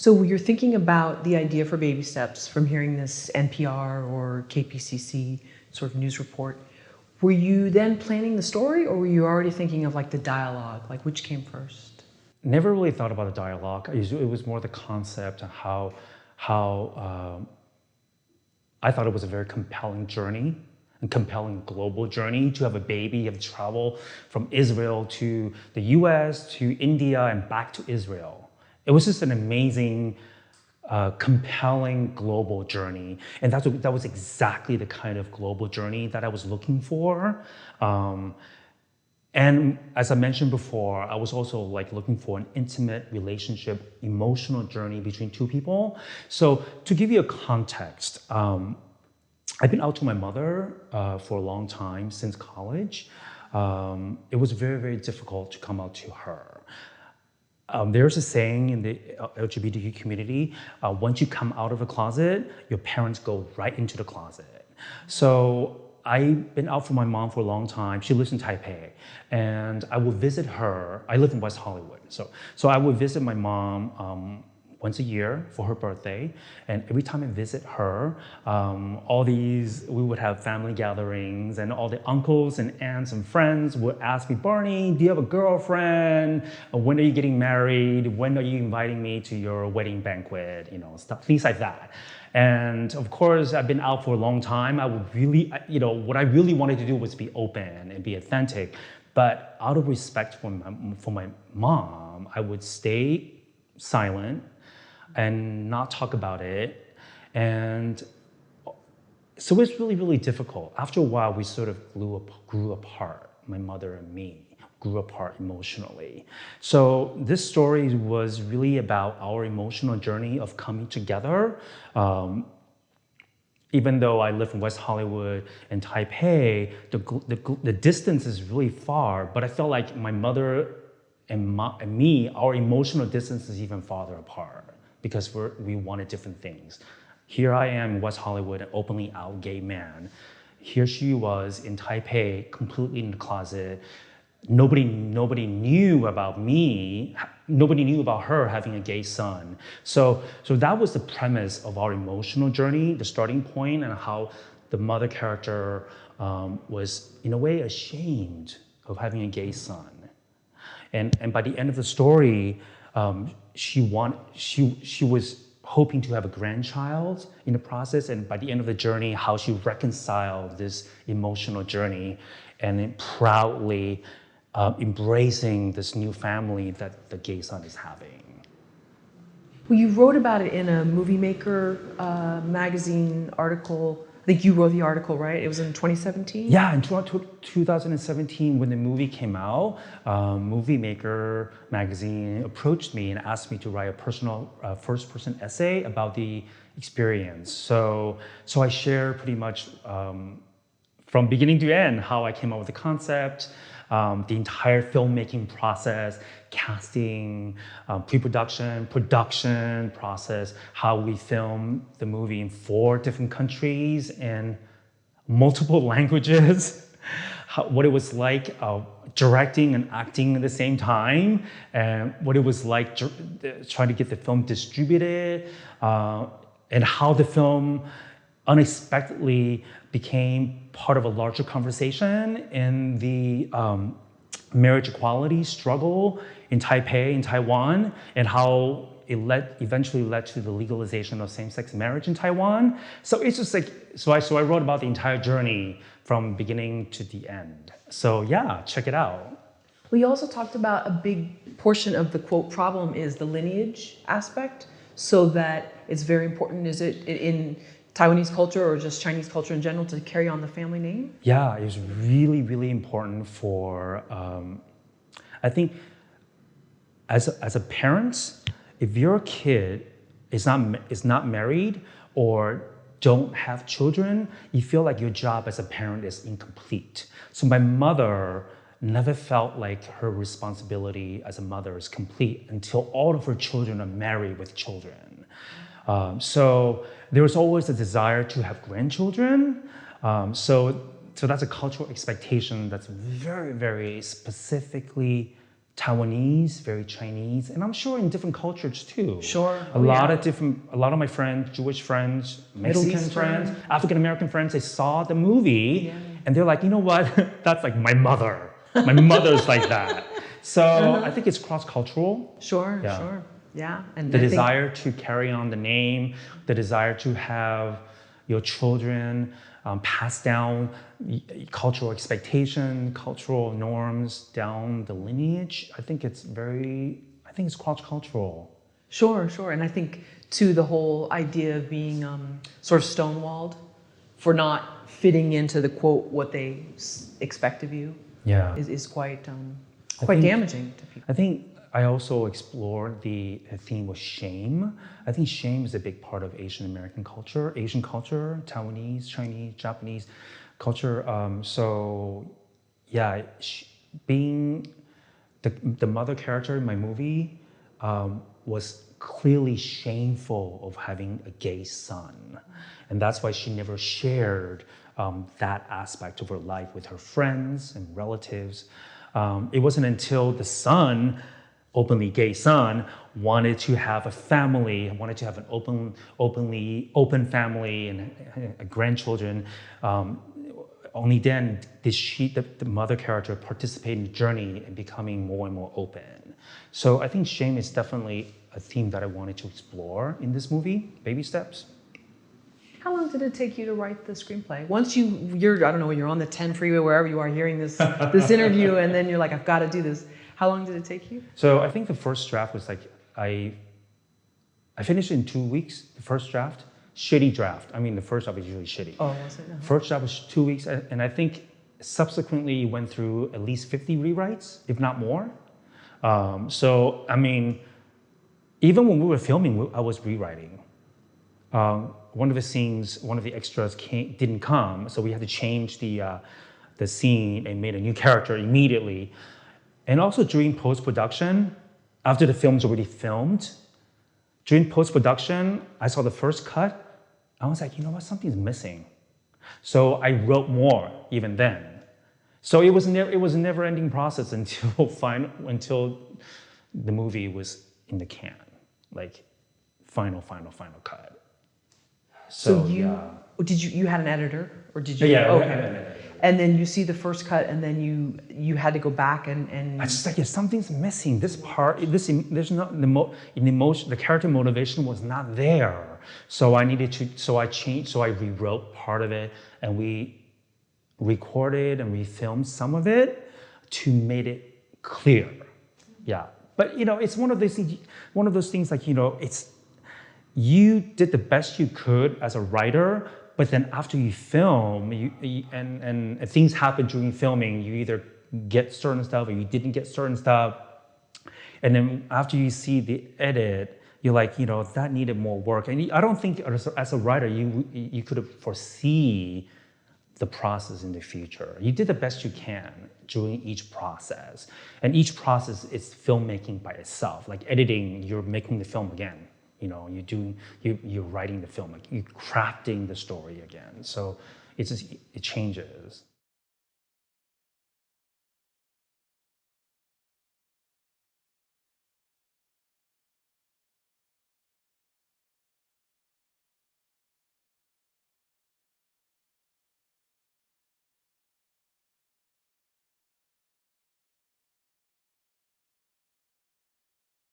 So you're thinking about the idea for baby steps from hearing this NPR or KPCC sort of news report. Were you then planning the story, or were you already thinking of like the dialogue, like which came first? Never really thought about the dialogue. It was more the concept and how I thought it was a very compelling journey, a compelling global journey to have a baby. You have to travel from Israel to the US to India and back to Israel. It was just an amazing, compelling global journey. And that was exactly the kind of global journey that I was looking for. And as I mentioned before, I was also like looking for an intimate relationship, emotional journey between two people. So to give you a context, I've been out to my mother for a long time since college. It was very, very difficult to come out to her. There's a saying in the LGBTQ community, once you come out of a closet, your parents go right into the closet. So I've been out for my mom for a long time. She lives in Taipei, and I would visit her. I live in West Hollywood. So I would visit my mom once a year for her birthday. And every time I visit her, we would have family gatherings, and all the uncles and aunts and friends would ask me, Barney, do you have a girlfriend? When are you getting married? When are you inviting me to your wedding banquet? You know, stuff, things like that. And of course, I've been out for a long time. I would really, what I really wanted to do was be open and be authentic. But out of respect for my mom, I would stay silent and not talk about it. And so it's really, really difficult. After a while, we sort of grew apart, my mother and me grew apart emotionally. So this story was really about our emotional journey of coming together. Even though I live in West Hollywood and Taipei, the distance is really far, but I felt like my mother and me, our emotional distance is even farther apart because we wanted different things. Here I am in West Hollywood, an openly out gay man. Here she was in Taipei, completely in the closet. Nobody knew about me. Nobody knew about her having a gay son. So that was the premise of our emotional journey, the starting point, and how the mother character was in a way ashamed of having a gay son. And by the end of the story, she was hoping to have a grandchild in the process, and by the end of the journey, how she reconciled this emotional journey and proudly embracing this new family that the gay son is having. Well, you wrote about it in a Movie Maker magazine article. I think you wrote the article, right? It was in 2017? Yeah, in 2017, when the movie came out, Movie Maker magazine approached me and asked me to write a personal first-person essay about the experience. So I share pretty much from beginning to end how I came up with the concept, the entire filmmaking process, casting, pre-production, production process, how we filmed the movie in 4 different countries in multiple languages, what it was like directing and acting at the same time, and what it was like trying to get the film distributed, and how the film unexpectedly became part of a larger conversation in the marriage equality struggle in Taipei, in Taiwan, and how it eventually led to the legalization of same-sex marriage in Taiwan. So it's just like, so I wrote about the entire journey from beginning to the end. So yeah, check it out. We also talked about a big portion of the quote problem is the lineage aspect, so that it's very important. Is it in Taiwanese culture or just Chinese culture in general to carry on the family name? Yeah, it's really, really important for, I think, as a parent, if your kid is not married or don't have children, you feel like your job as a parent is incomplete. So my mother never felt like her responsibility as a mother is complete until all of her children are married with children. So there was always a desire to have grandchildren. So that's a cultural expectation that's very, very specifically Taiwanese, very Chinese, and I'm sure in different cultures too. Sure. A lot of my friends, Jewish friends, Mexican Eastern. friends, African American friends, they saw the movie and they're like, you know what? That's like my mother. My mother's like that. So I think it's cross-cultural. Sure, Yeah. sure. Yeah. And The I think- desire to carry on the name, the desire to have your children pass down cultural expectation, cultural norms down the lineage. I think it's cross-cultural. Sure, sure. And I think, too, the whole idea of being sort of stonewalled for not fitting into the quote, what they expect of you Yeah. is quite think- damaging to people. I think I also explored the theme of shame. I think shame is a big part of Asian American culture, Asian culture, Taiwanese, Chinese, Japanese culture. Being the mother character in my movie was clearly shameful of having a gay son. And that's why she never shared that aspect of her life with her friends and relatives. It wasn't until the son, openly gay son, wanted to have a family, wanted to have an open family and grandchildren. Only then did the mother character, participate in the journey and becoming more and more open. So I think shame is definitely a theme that I wanted to explore in this movie, Baby Steps. How long did it take you to write the screenplay? Once you're I don't know, you're on the 10 freeway, wherever you are, hearing this interview, and then you're like, I've got to do this. How long did it take you? So I think the first draft was like, I finished in 2 weeks, the first draft. Shitty draft. I mean, the first draft is usually shitty. Oh, was it? First draft was 2 weeks, and I think subsequently went through at least 50 rewrites, if not more. So, I mean, even when we were filming, I was rewriting. One of the scenes, one of the extras didn't come, so we had to change the scene and made a new character immediately. And also during post-production, after the film's already filmed, during post-production, I saw the first cut. I was like, you know what, something's missing. So I wrote more even then. So it was a never-ending process until the movie was in the can, like final cut. So you had an editor, or did you? Yeah, okay. I had an editor. And then you see the first cut, and then you had to go back and I just like, yeah, something's missing. This part, there's not the character motivation was not there. So I rewrote part of it, and we recorded and we filmed some of it to make it clear. Yeah, but it's one of those things like you did the best you could as a writer. But then after you film, and things happen during filming, you either get certain stuff or you didn't get certain stuff. And then after you see the edit, you're like, that needed more work. And I don't think as a writer, you could foresee the process in the future. You did the best you can during each process. And each process is filmmaking by itself. Like editing, you're making the film again. You're writing the film, like you're crafting the story again. So it changes.